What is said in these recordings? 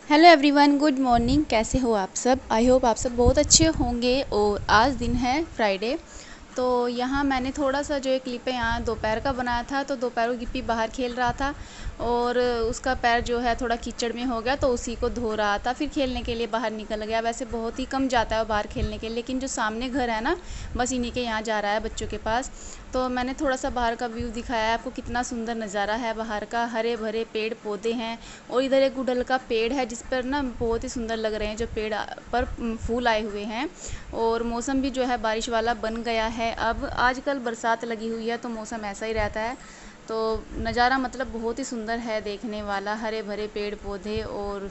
Hello everyone, good morning. कैसे हो आप सब? आई होप आप सब बहुत अच्छे होंगे। और आज दिन है फ्राइडे। तो यहाँ मैंने थोड़ा सा जो एक क्लिप है यहाँ दोपहर का बनाया था। तो दोपहर को गिप्पी बाहर खेल रहा था और उसका पैर जो है थोड़ा कीचड़ में हो गया, तो उसी को धो रहा था। फिर खेलने के लिए बाहर निकल गया। वैसे बहुत ही कम जाता है वो बाहर खेलने के लिए, लेकिन जो सामने घर है ना, बस इन्हीं के यहाँ जा रहा है, बच्चों के पास। तो मैंने थोड़ा सा बाहर का व्यू दिखाया है आपको। कितना सुंदर नज़ारा है बाहर का, हरे भरे पेड़ पौधे हैं। और इधर एक गुड़हल का पेड़ है जिस पर ना बहुत ही सुंदर लग रहे हैं, जो पेड़ पर फूल आए हुए हैं। और मौसम भी जो है बारिश वाला बन गया है। अब आजकल बरसात लगी हुई है तो मौसम ऐसा ही रहता है। तो नज़ारा मतलब बहुत ही सुंदर है देखने वाला, हरे भरे पेड़ पौधे और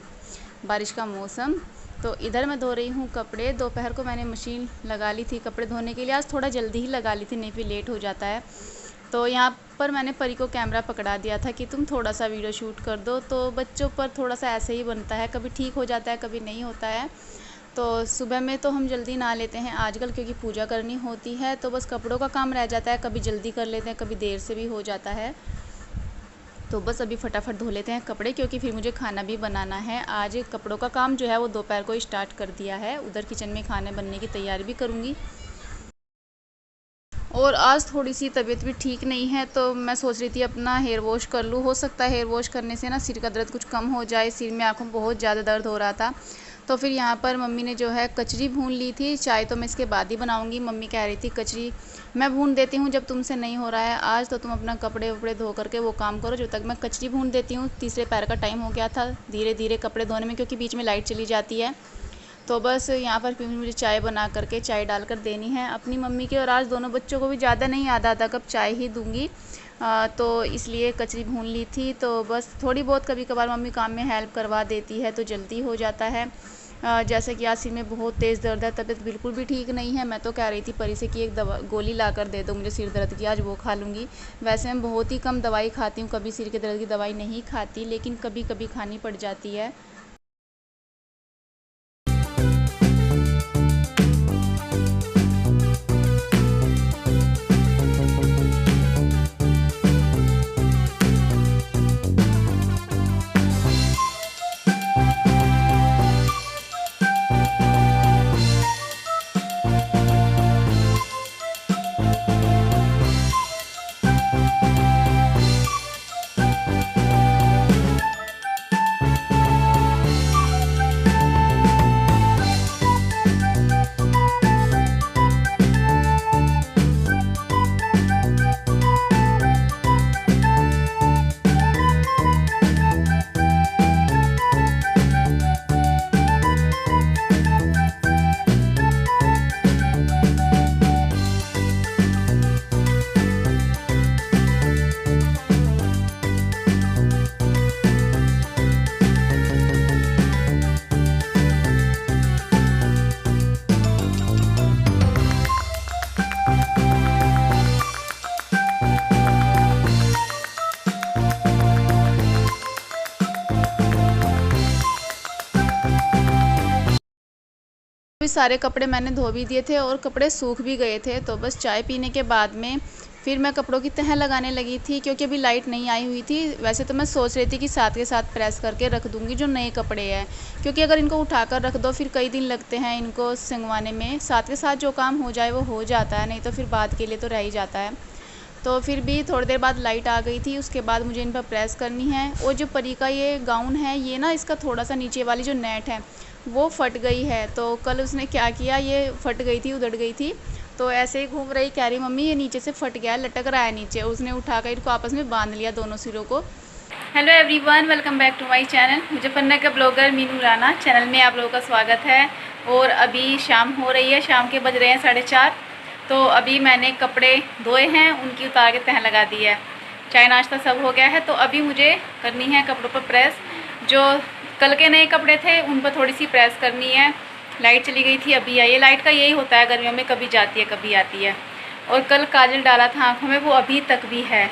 बारिश का मौसम। तो इधर मैं धो रही हूँ कपड़े। दोपहर को मैंने मशीन लगा ली थी कपड़े धोने के लिए। आज थोड़ा जल्दी ही लगा ली थी, नहीं फिर लेट हो जाता है। तो यहाँ पर मैंने परी को कैमरा पकड़ा दिया था कि तुम थोड़ा सा वीडियो शूट कर दो। तो बच्चों पर थोड़ा सा ऐसे ही बनता है, कभी ठीक हो जाता है कभी नहीं होता है। तो सुबह में तो हम जल्दी नहा लेते हैं आजकल, क्योंकि पूजा करनी होती है। तो बस कपड़ों का काम रह जाता है, कभी जल्दी कर लेते हैं कभी देर से भी हो जाता है। तो बस अभी फटाफट धो लेते हैं कपड़े, क्योंकि फिर मुझे खाना भी बनाना है। आज कपड़ों का काम जो है वो दोपहर को ही स्टार्ट कर दिया है। उधर किचन में खाने बनने की तैयारी भी करूँगी। और आज थोड़ी सी तबीयत भी ठीक नहीं है, तो मैं सोच रही थी अपना हेयर वॉश कर लूँ। हो सकता है हेयर वॉश करने से ना सिर का दर्द कुछ कम हो जाए। सिर में आँखों में बहुत ज़्यादा दर्द हो रहा था। तो फिर यहाँ पर मम्मी ने जो है कचरी भून ली थी। चाय तो मैं इसके बाद ही बनाऊँगी। मम्मी कह रही थी कचरी मैं भून देती हूँ जब तुमसे नहीं हो रहा है आज, तो तुम अपना कपड़े वपड़े धो करके वो काम करो, जब तक मैं कचरी भून देती हूँ। तीसरे पैर का टाइम हो गया था धीरे धीरे कपड़े धोने में, क्योंकि बीच में लाइट चली जाती है। तो बस यहाँ पर फिर मुझे चाय बना करके चाय डालकर देनी है अपनी मम्मी के। और आज दोनों बच्चों को भी ज़्यादा नहीं, आधा कप चाय ही दूंगी। तो इसलिए कचरी भून ली थी। तो बस थोड़ी बहुत कभी कभार मम्मी काम में हेल्प करवा देती है तो जल्दी हो जाता है। जैसे कि आज सिर में बहुत तेज़ दर्द है, तबीयत बिल्कुल भी ठीक नहीं है। मैं तो कह रही थी परी से कि एक दवा गोली ला कर दे दो मुझे सिर दर्द की, आज वो खा लूँगी। वैसे मैं बहुत ही कम दवाई खाती हूँ, कभी सिर के दर्द की दवाई नहीं खाती, लेकिन कभी कभी खानी पड़ जाती है। भी सारे कपड़े मैंने धो भी दिए थे और कपड़े सूख भी गए थे। तो बस चाय पीने के बाद में फिर मैं कपड़ों की तह लगाने लगी थी, क्योंकि अभी लाइट नहीं आई हुई थी। वैसे तो मैं सोच रही थी कि साथ के साथ प्रेस करके रख दूंगी जो नए कपड़े हैं, क्योंकि अगर इनको उठाकर रख दो फिर कई दिन लगते हैं इनको संगवाने में। साथ के साथ जो काम हो जाए वो हो जाता है, नहीं तो फिर बाद के लिए तो रह ही जाता है। तो फिर भी थोड़ी देर बाद लाइट आ गई थी। उसके बाद मुझे इन पर प्रेस करनी है। और जो परी का ये गाउन है, ये ना इसका थोड़ा सा नीचे वाली जो नेट है वो फट गई है। तो कल उसने क्या किया, ये फट गई थी, उधड़ गई थी। तो ऐसे ही घूम रही, कह रही मम्मी ये नीचे से फट गया है, लटक रहा है नीचे। उसने उठाकर इनको आपस में बांध लिया दोनों सिरों को। Hello everyone, welcome back to my channel. Muzaffarnagar का ब्लॉगर मीनू राना चैनल में आप लोगों का स्वागत है। और अभी शाम हो रही है, शाम के बज रहे हैं 4:30। तो अभी मैंने कपड़े धोए हैं, उनकी उतार के तह लगा दी है। चाय नाश्ता सब हो गया है। तो अभी मुझे करनी है कपड़ों पर प्रेस। जो कल के नए कपड़े थे उन पर थोड़ी सी प्रेस करनी है। लाइट चली गई थी, अभी आई है। लाइट का यही होता है गर्मियों में, कभी जाती है कभी आती है। और कल काजल डाला था आँखों में, वो अभी तक भी है।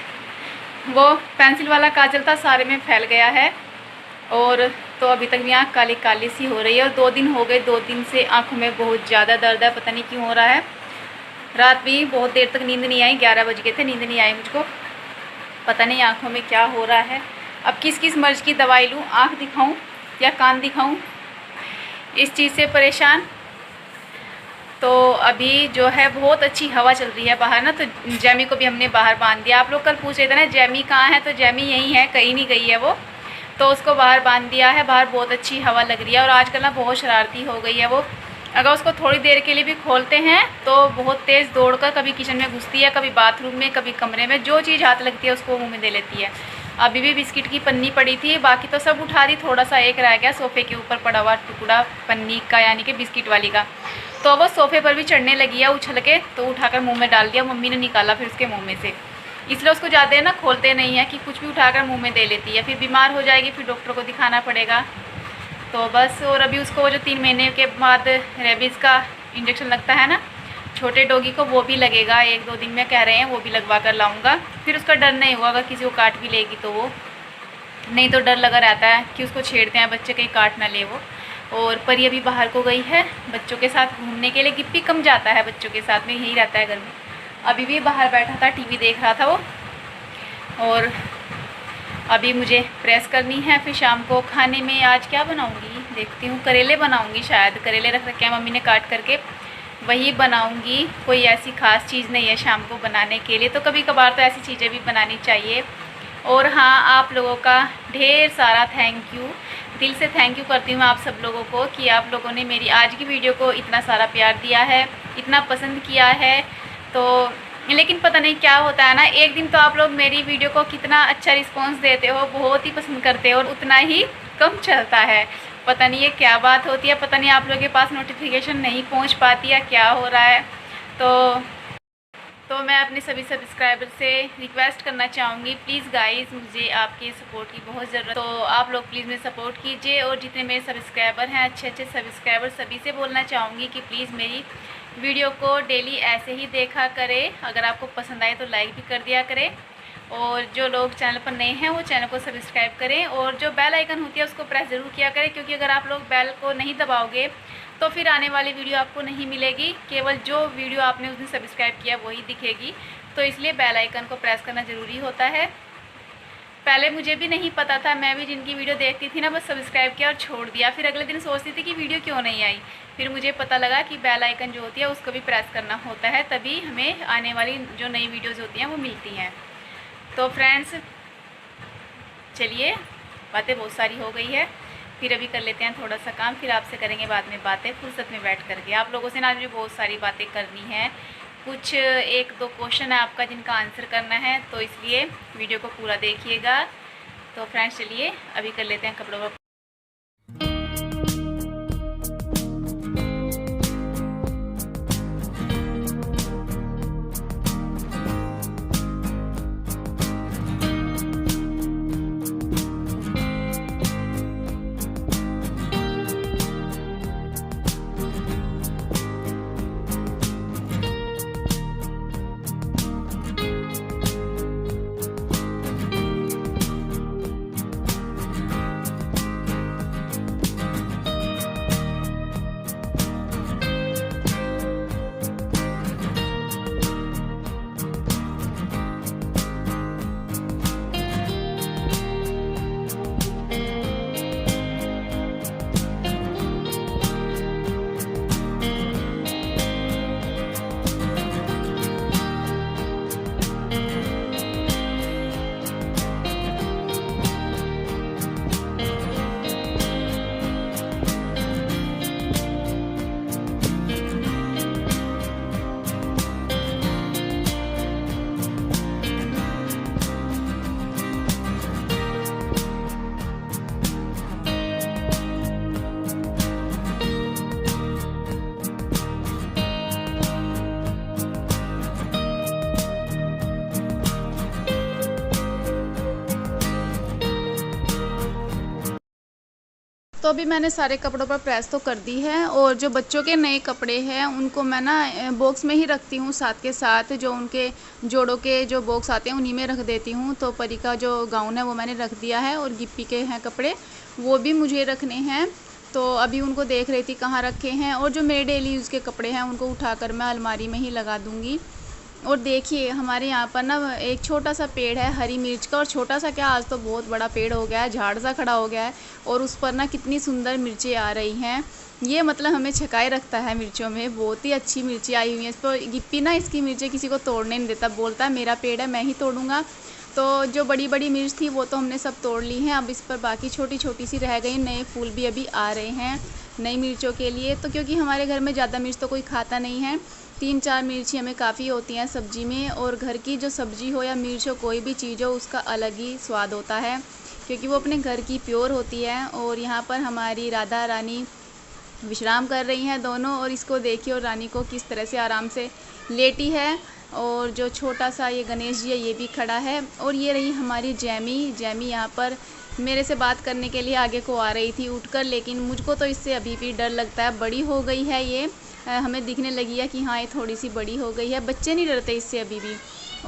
वो पेंसिल वाला काजल था, सारे में फैल गया है। और तो अभी तक भी आँख काली काली सी हो रही है। और 2 दिन हो गए, 2 दिन से आँखों में बहुत ज़्यादा दर्द है, पता नहीं क्यों हो रहा है। रात भी बहुत देर तक नींद नहीं आई, 11 बज गए थे, नींद नहीं आई मुझको। पता नहीं आँखों में क्या हो रहा है। अब किस किस मर्ज़ की दवाई लूँ, आँख दिखाऊँ या कान दिखाऊं, इस चीज़ से परेशान। तो अभी जो है बहुत अच्छी हवा चल रही है बाहर ना, तो जैमी को भी हमने बाहर बांध दिया। आप लोग कल पूछ रहे थे ना जैमी कहाँ है, तो जैमी यहीं है, कहीं नहीं गई है वो, तो उसको बाहर बांध दिया है। बाहर बहुत अच्छी हवा लग रही है और आजकल ना बहुत शरारती हो गई है वो। अगर उसको थोड़ी देर के लिए भी खोलते हैं तो बहुत तेज़ दौड़कर कभी किचन में घुसती है, कभी बाथरूम में, कभी कमरे में, जो चीज़ हाथ लगती है उसको मुँह में दे लेती है। अभी भी बिस्किट की पन्नी पड़ी थी, बाकी तो सब उठा दी, थोड़ा सा एक रह गया सोफ़े के ऊपर पड़ा हुआ टुकड़ा पन्नी का, यानी कि बिस्किट वाली का। तो वो सोफ़े पर भी चढ़ने लगी है उछल के, तो उठाकर मुंह में डाल दिया, मम्मी ने निकाला फिर उसके मुंह में से। इसलिए उसको ज़्यादा ना खोलते नहीं है कि कुछ भी उठाकर मुंह में दे लेती है, फिर बीमार हो जाएगी, फिर डॉक्टर को दिखाना पड़ेगा। तो बस, और अभी उसको जो 3 महीने के बाद रेबीज़ का इंजेक्शन लगता है ना छोटे डॉगी को, वो भी लगेगा 1-2 दिन में कह रहे हैं, वो भी लगवा कर लाऊँगा। फिर उसका डर नहीं होगा, अगर किसी को काट भी लेगी तो वो, नहीं तो डर लगा रहता है कि उसको छेड़ते हैं बच्चे, कहीं काट ना ले वो। और परी अभी बाहर को गई है बच्चों के साथ घूमने के लिए, गिप्पी कम जाता है बच्चों के साथ में, यही रहता है घर में। अभी भी बाहर बैठा था, टीवी देख रहा था वो। और अभी मुझे प्रेस करनी है, फिर शाम को खाने में आज क्या बनाऊंगी देखती हूँ, करेले बनाऊंगी शायद, करेले रख रखे हैं मम्मी ने काट करके, वही बनाऊंगी। कोई ऐसी ख़ास चीज़ नहीं है शाम को बनाने के लिए, तो कभी कभार तो ऐसी चीज़ें भी बनानी चाहिए। और हाँ, आप लोगों का ढेर सारा थैंक यू, दिल से थैंक यू करती हूँ आप सब लोगों को कि आप लोगों ने मेरी आज की वीडियो को इतना सारा प्यार दिया है, इतना पसंद किया है। तो लेकिन पता नहीं क्या होता है ना, एक दिन तो आप लोग मेरी वीडियो को कितना अच्छा रिस्पांस देते हो, बहुत ही पसंद करते हो, और उतना ही कम चलता है। पता नहीं ये क्या बात होती है, पता नहीं आप लोगों के पास नोटिफिकेशन नहीं पहुंच पाती है, क्या हो रहा है। तो मैं अपने सभी सब्सक्राइबर से रिक्वेस्ट करना चाहूँगी, प्लीज़ गाइस, मुझे आपके सपोर्ट की बहुत ज़रूरत, तो आप लोग प्लीज़ मेरे सपोर्ट कीजिए। और जितने मेरे सब्सक्राइबर हैं, अच्छे सब्सक्राइबर, सभी से बोलना चाहूँगी कि प्लीज़ मेरी वीडियो को डेली ऐसे ही देखा करें। अगर आपको पसंद आए तो लाइक भी कर दिया करें, और जो लोग चैनल पर नए हैं वो चैनल को सब्सक्राइब करें, और जो बेल आइकन होती है उसको प्रेस ज़रूर किया करें, क्योंकि अगर आप लोग बेल को नहीं दबाओगे तो फिर आने वाली वीडियो आपको नहीं मिलेगी, केवल जो वीडियो आपने उस दिन सब्सक्राइब किया वही दिखेगी। तो इसलिए बेल आइकन को प्रेस करना ज़रूरी होता है। पहले मुझे भी नहीं पता था, मैं भी जिनकी वीडियो देखती थी ना बस सब्सक्राइब किया और छोड़ दिया, फिर अगले दिन सोचती थी कि वीडियो क्यों नहीं आई। फिर मुझे पता लगा कि बेल आइकन जो होती है उसको भी प्रेस करना होता है, तभी हमें आने वाली जो नई वीडियोज़ होती हैं वो मिलती हैं। तो फ्रेंड्स चलिए, बातें बहुत सारी हो गई है, फिर अभी कर लेते हैं थोड़ा सा काम, फिर आपसे करेंगे बाद में बातें फुर्सत में बैठ करके। आप लोगों से ना मुझे बहुत सारी बातें करनी है, कुछ 1-2 क्वेश्चन है आपका जिनका आंसर करना है, तो इसलिए वीडियो को पूरा देखिएगा। तो फ्रेंड्स चलिए अभी कर लेते हैं कपड़ों का। तो अभी मैंने सारे कपड़ों पर प्रेस तो कर दी है, और जो बच्चों के नए कपड़े हैं उनको मैं ना बॉक्स में ही रखती हूँ, साथ के साथ जो उनके जोड़ों के जो बॉक्स आते हैं उन्हीं में रख देती हूँ। तो परी का जो गाउन है वो मैंने रख दिया है, और गिप्पी के हैं कपड़े वो भी मुझे रखने हैं। तो अभी उनको देख रही थी कहाँ रखे हैं, और जो मेरे डेली यूज़ के कपड़े हैं उनको उठाकर मैं अलमारी में ही लगा दूँगी। और देखिए हमारे यहाँ पर ना एक छोटा सा पेड़ है हरी मिर्च का, और छोटा सा क्या, आज तो बहुत बड़ा पेड़ हो गया है, झाड़ सा खड़ा हो गया है, और उस पर ना कितनी सुंदर मिर्चें आ रही हैं। ये मतलब हमें छकाए रखता है मिर्चों में, बहुत ही अच्छी मिर्ची आई हुई हैं। इस पर गिप्पी ना इसकी मिर्चें किसी को तोड़ने नहीं देता, बोलता है मेरा पेड़ है मैं ही तोड़ूंगा। तो जो बड़ी बड़ी मिर्च थी वो तो हमने सब तोड़ ली हैं, अब इस पर बाकी छोटी छोटी सी रह गई, नए फूल भी अभी आ रहे हैं नई मिर्चों के लिए। तो क्योंकि हमारे घर में ज़्यादा मिर्च तो कोई खाता नहीं है, 3-4 मिर्ची हमें काफ़ी होती हैं सब्जी में, और घर की जो सब्जी हो या मिर्च हो कोई भी चीज़ हो उसका अलग ही स्वाद होता है, क्योंकि वो अपने घर की प्योर होती है। और यहाँ पर हमारी राधा रानी विश्राम कर रही हैं दोनों, और इसको देखिए, और रानी को किस तरह से आराम से लेटी है। और जो छोटा सा ये गणेश जी है ये भी खड़ा है। और ये रही हमारी जैमी। जैमी यहाँ पर मेरे से बात करने के लिए आगे को आ रही थी उठकर, लेकिन मुझको तो इससे अभी भी डर लगता है, बड़ी हो गई है ये, हमें दिखने लगी है कि हाँ ये थोड़ी सी बड़ी हो गई है, बच्चे नहीं डरते इससे अभी भी।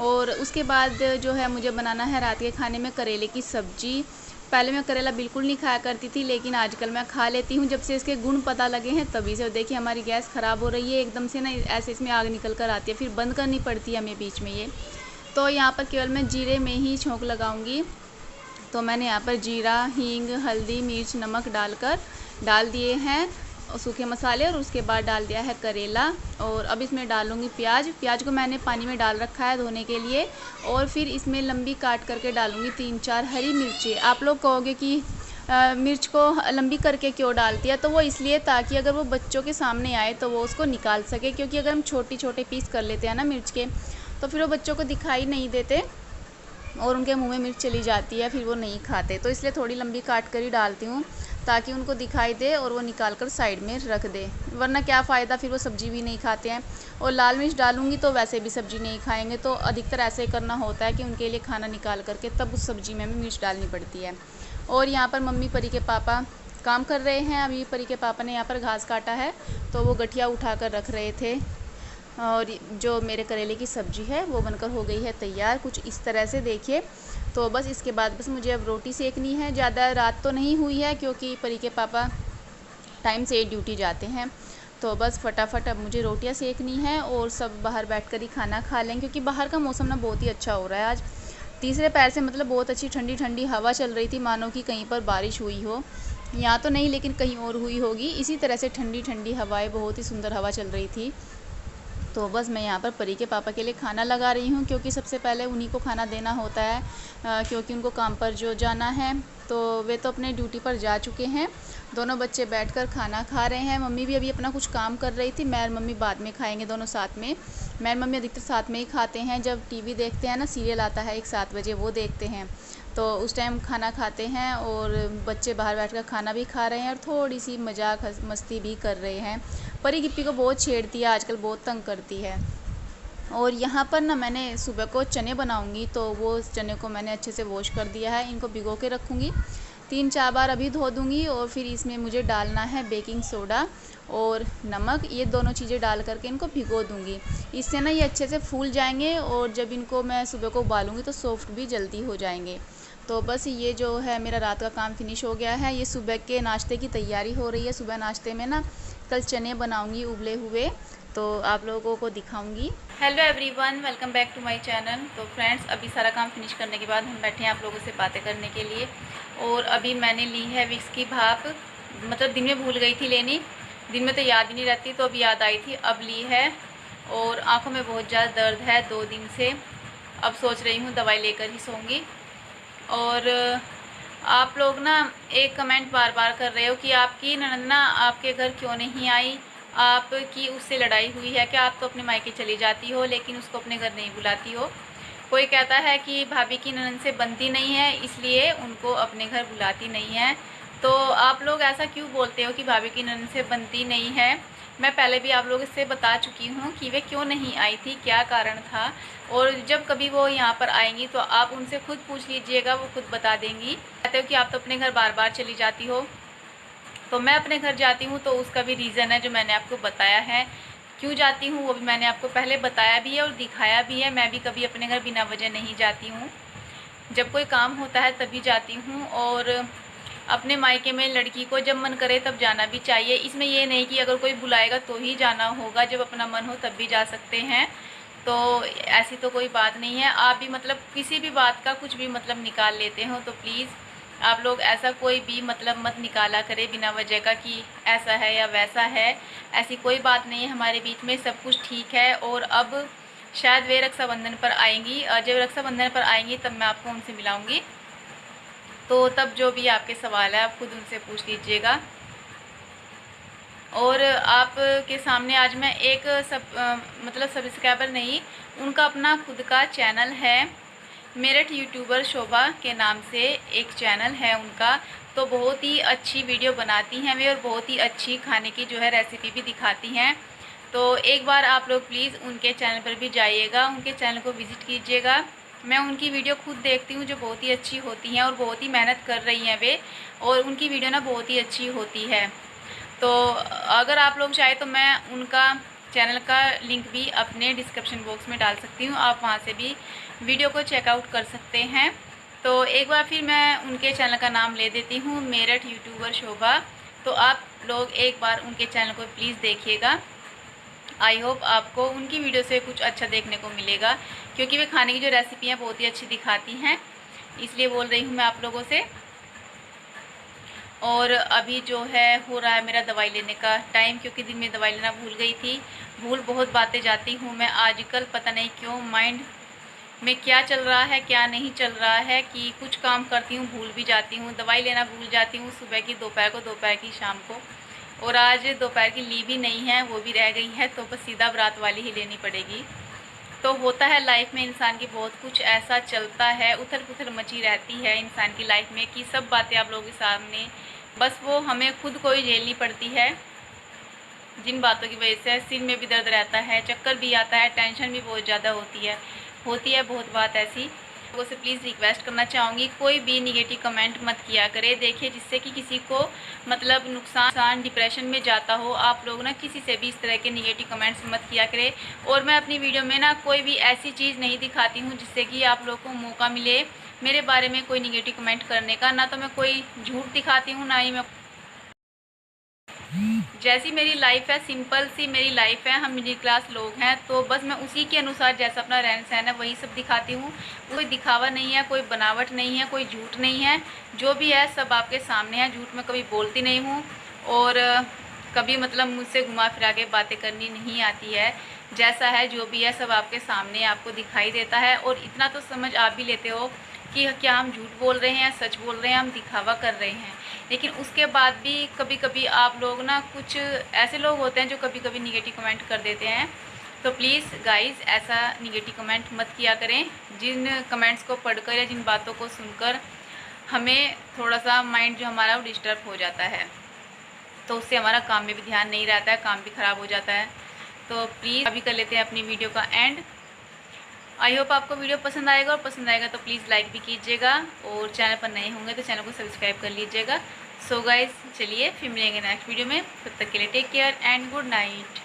और उसके बाद जो है मुझे बनाना है रात के खाने में करेले की सब्जी। पहले मैं करेला बिल्कुल नहीं खाया करती थी, लेकिन आजकल मैं खा लेती हूँ, जब से इसके गुण पता लगे हैं तभी से। देखिए हमारी गैस ख़राब हो रही है एकदम से ना, ऐसे इसमें आग निकल कर आती है, फिर बंद करनी पड़ती है हमें बीच में ये। तो यहाँ पर केवल मैं जीरे में ही छोंक लगाऊंगी। तो मैंने यहाँ पर जीरा, हींग, हल्दी, मिर्च, नमक डाल दिए हैं, और सूखे मसाले, और उसके बाद डाल दिया है करेला। और अब इसमें डालूंगी प्याज। प्याज को मैंने पानी में डाल रखा है धोने के लिए, और फिर इसमें लंबी काट करके डालूंगी 3-4 हरी मिर्ची। आप लोग कहोगे कि मिर्च को लंबी करके क्यों डालती है, तो वो इसलिए ताकि अगर वो बच्चों के सामने आए तो वो उसको निकाल सके, क्योंकि अगर हम छोटे छोटे पीस कर लेते हैं ना मिर्च के, तो फिर वो बच्चों को दिखाई नहीं देते और उनके मुंह में मिर्च चली जाती है, फिर वो नहीं खाते। तो इसलिए थोड़ी लंबी काट कर ही डालती हूँ, ताकि उनको दिखाई दे और वो निकाल कर साइड में रख दे, वरना क्या फ़ायदा, फिर वो सब्ज़ी भी नहीं खाते हैं। और लाल मिर्च डालूंगी तो वैसे भी सब्ज़ी नहीं खाएंगे, तो अधिकतर ऐसे ही करना होता है कि उनके लिए खाना निकाल करके तब उस सब्ज़ी में हमें मिर्च डालनी पड़ती है। और यहाँ पर मम्मी परी के पापा काम कर रहे हैं। अभी परी के पापा ने यहाँ पर घास काटा है, तो वो गठिया उठा कर रख रहे थे। और जो मेरे करेले की सब्ज़ी है वो बनकर हो गई है तैयार, कुछ इस तरह से देखिए। तो बस इसके बाद बस मुझे अब रोटी सेकनी है। ज़्यादा रात तो नहीं हुई है, क्योंकि परी के पापा टाइम से ड्यूटी जाते हैं, तो बस फटाफट अब मुझे रोटियां सेकनी है, और सब बाहर बैठकर ही खाना खा लें, क्योंकि बाहर का मौसम ना बहुत ही अच्छा हो रहा है आज। तीसरे पैर से मतलब बहुत अच्छी ठंडी ठंडी हवा चल रही थी, मानो कि कहीं पर बारिश हुई हो। यहाँ तो नहीं, लेकिन कहीं और हुई होगी। इसी तरह से ठंडी ठंडी हवाएं, बहुत ही सुंदर हवा चल रही थी। तो बस मैं यहाँ पर परी के पापा के लिए खाना लगा रही हूँ, क्योंकि सबसे पहले उन्हीं को खाना देना होता है, क्योंकि उनको काम पर जो जाना है, तो वे तो अपने ड्यूटी पर जा चुके हैं। दोनों बच्चे बैठकर खाना खा रहे हैं। मम्मी भी अभी अपना कुछ काम कर रही थी, मैं और मम्मी बाद में खाएंगे दोनों साथ में। मैं और मम्मी अधिकतर साथ में ही खाते हैं, जब टीवी देखते हैं ना, सीरियल आता है एक 7 बजे, वो देखते हैं, तो उस टाइम खाना खाते हैं। और बच्चे बाहर बैठकर खाना भी खा रहे हैं, और थोड़ी सी मजाक मस्ती भी कर रहे हैं। परी गिप्पी को बहुत छेड़ती है आजकल, बहुत तंग करती है। और यहाँ पर ना मैंने सुबह को चने बनाऊंगी, तो वो चने को मैंने अच्छे से वॉश कर दिया है, इनको भिगो के रखूँगी, 3-4 बार अभी धो दूँगी। और फिर इसमें मुझे डालना है बेकिंग सोडा और नमक, ये दोनों चीज़ें डाल करके इनको भिगो दूँगी। इससे ना ये अच्छे से फूल जाएंगे, और जब इनको मैं सुबह को उबालूँगी तो सॉफ्ट भी जल्दी हो जाएंगे। तो बस ये जो है मेरा रात का काम फिनिश हो गया है। ये सुबह के नाश्ते की तैयारी हो रही है। सुबह नाश्ते में ना कल चने बनाऊंगी उबले हुए, तो आप लोगों को दिखाऊंगी। Hello everyone, welcome back to my channel. तो फ्रेंड्स, अभी सारा काम फिनिश करने के बाद हम बैठे हैं आप लोगों से बातें करने के लिए। और अभी मैंने ली है विक्स की भाप, मतलब दिन में भूल गई थी लेनी, दिन में तो याद ही नहीं रहती, तो अब याद आई थी, अब ली है। और आँखों में बहुत ज़्यादा दर्द है 2 दिन से, अब सोच रही हूँ दवाई लेकर ही सोऊंगी। और आप लोग ना एक कमेंट बार बार कर रहे हो कि आपकी ननद ना आपके घर क्यों नहीं आई, आपकी उससे लड़ाई हुई है क्या, आप तो अपने मायके चली जाती हो लेकिन उसको अपने घर नहीं बुलाती हो। कोई कहता है कि भाभी की ननद से बनती नहीं है, इसलिए उनको अपने घर बुलाती नहीं है। तो आप लोग ऐसा क्यों बोलते हो कि भाभी की ननद से बनती नहीं है। मैं पहले भी आप लोग इससे बता चुकी हूँ कि वे क्यों नहीं आई थी, क्या कारण था। और जब कभी वो यहाँ पर आएंगी तो आप उनसे खुद पूछ लीजिएगा, वो खुद बता देंगी। कहते हो कि आप तो अपने घर बार बार चली जाती हो, तो मैं अपने घर जाती हूँ तो उसका भी रीज़न है जो मैंने आपको बताया है। क्यों जाती हूँ वो भी मैंने आपको पहले बताया भी है और दिखाया भी है। मैं भी कभी अपने घर बिना वजह नहीं जाती हूँ, जब कोई काम होता है तभी जाती हूँ। और अपने मायके में लड़की को जब मन करे तब जाना भी चाहिए। इसमें ये नहीं कि अगर कोई बुलाएगा तो ही जाना होगा, जब अपना मन हो तब भी जा सकते हैं। तो ऐसी तो कोई बात नहीं है। आप भी मतलब किसी भी बात का कुछ भी मतलब निकाल लेते हो, तो प्लीज़ आप लोग ऐसा कोई भी मतलब मत निकाला करें बिना वजह का कि ऐसा है या वैसा है। ऐसी कोई बात नहीं है हमारे बीच में, सब कुछ ठीक है। और अब शायद वे रक्षाबंधन पर आएंगी, और जब रक्षाबंधन पर आएंगी तब मैं आपको उनसे मिलाऊंगी। तो तब जो भी आपके सवाल है आप खुद उनसे पूछ लीजिएगा। और आपके सामने आज मैं एक मतलब सब्सक्राइबर नहीं, उनका अपना खुद का चैनल है, मेरठ यूट्यूबर शोभा के नाम से एक चैनल है उनका। तो बहुत ही अच्छी वीडियो बनाती हैं वे, और बहुत ही अच्छी खाने की जो है रेसिपी भी दिखाती हैं। तो एक बार आप लोग प्लीज़ उनके चैनल पर भी जाइएगा, उनके चैनल को विज़िट कीजिएगा। मैं उनकी वीडियो खुद देखती हूँ जो बहुत ही अच्छी होती हैं, और बहुत ही मेहनत कर रही हैं वे, और उनकी वीडियो ना बहुत ही अच्छी होती है। तो अगर आप लोग चाहे तो मैं उनका चैनल का लिंक भी अपने डिस्क्रिप्शन बॉक्स में डाल सकती हूँ, आप वहाँ से भी वीडियो को चेकआउट कर सकते हैं। तो एक बार फिर मैं उनके चैनल का नाम ले देती हूँ, मेरठ यूट्यूबर शोभा। तो आप लोग एक बार उनके चैनल को प्लीज़ देखिएगा। आई होप आपको उनकी वीडियो से कुछ अच्छा देखने को मिलेगा, क्योंकि वे खाने की जो रेसिपी हैं बहुत ही अच्छी दिखाती हैं, इसलिए बोल रही हूँ मैं आप लोगों से। और अभी जो है हो रहा है मेरा दवाई लेने का टाइम, क्योंकि दिन में दवाई लेना भूल गई थी। भूल बहुत बातें जाती हूँ मैं आजकल, पता नहीं क्यों माइंड में क्या चल रहा है क्या नहीं चल रहा है, कि कुछ काम करती हूँ भूल भी जाती हूँ, दवाई लेना भूल जाती हूँ, सुबह की दोपहर को, दोपहर की शाम को। और आज दोपहर की ली भी नहीं है, वो भी रह गई है, तो बस सीधा रात वाली ही लेनी पड़ेगी। तो होता है लाइफ में इंसान की बहुत कुछ ऐसा चलता है, उथल पुथल मची रहती है इंसान की लाइफ में, कि सब बातें आप लोगों के सामने बस वो हमें खुद को ही झेलनी पड़ती है, जिन बातों की वजह से सिर में भी दर्द रहता है, चक्कर भी आता है, टेंशन भी बहुत ज़्यादा होती है बहुत बात ऐसी। लोगों से प्लीज़ रिक्वेस्ट करना चाहूँगी, कोई भी निगेटिव कमेंट मत किया करे, देखिए जिससे कि किसी को मतलब नुकसान डिप्रेशन में जाता हो। आप लोग ना किसी से भी इस तरह के निगेटिव कमेंट्स मत किया करे। और मैं अपनी वीडियो में ना कोई भी ऐसी चीज़ नहीं दिखाती हूँ जिससे कि आप लोग को मौका मिले मेरे बारे में कोई निगेटिव कमेंट करने का। ना तो मैं कोई झूठ दिखाती हूँ, ना ही मैं, जैसी मेरी लाइफ है, सिंपल सी मेरी लाइफ है, हम मिडिल क्लास लोग हैं, तो बस मैं उसी के अनुसार जैसा अपना रहन सहन है वही सब दिखाती हूँ। कोई दिखावा नहीं है, कोई बनावट नहीं है, कोई झूठ नहीं है, जो भी है सब आपके सामने है। झूठ मैं कभी बोलती नहीं हूँ, और कभी मतलब मुझसे घुमा फिरा के बातें करनी नहीं आती है। जैसा है जो भी है सब आपके सामने आपको दिखाई देता है। और इतना तो समझ आप भी लेते हो कि क्या हम झूठ बोल रहे हैं, सच बोल रहे हैं, हम दिखावा कर रहे हैं। लेकिन उसके बाद भी कभी कभी आप लोग ना, कुछ ऐसे लोग होते हैं जो कभी कभी निगेटिव कमेंट कर देते हैं। तो प्लीज़ गाइस ऐसा निगेटिव कमेंट मत किया करें। जिन कमेंट्स को पढ़कर या जिन बातों को सुनकर हमें थोड़ा सा माइंड जो हमारा वो डिस्टर्ब हो जाता है, तो उससे हमारा काम में भी ध्यान नहीं रहता है, काम भी ख़राब हो जाता है। तो प्लीज़ अभी कर लेते हैं अपनी वीडियो का एंड। आई होप आपको वीडियो पसंद आएगा, और पसंद आएगा तो प्लीज़ लाइक भी कीजिएगा, और चैनल पर नए होंगे तो चैनल को सब्सक्राइब कर लीजिएगा। सो गाइस चलिए फिर मिलेंगे नेक्स्ट वीडियो में, तब तक के लिए take care and good night.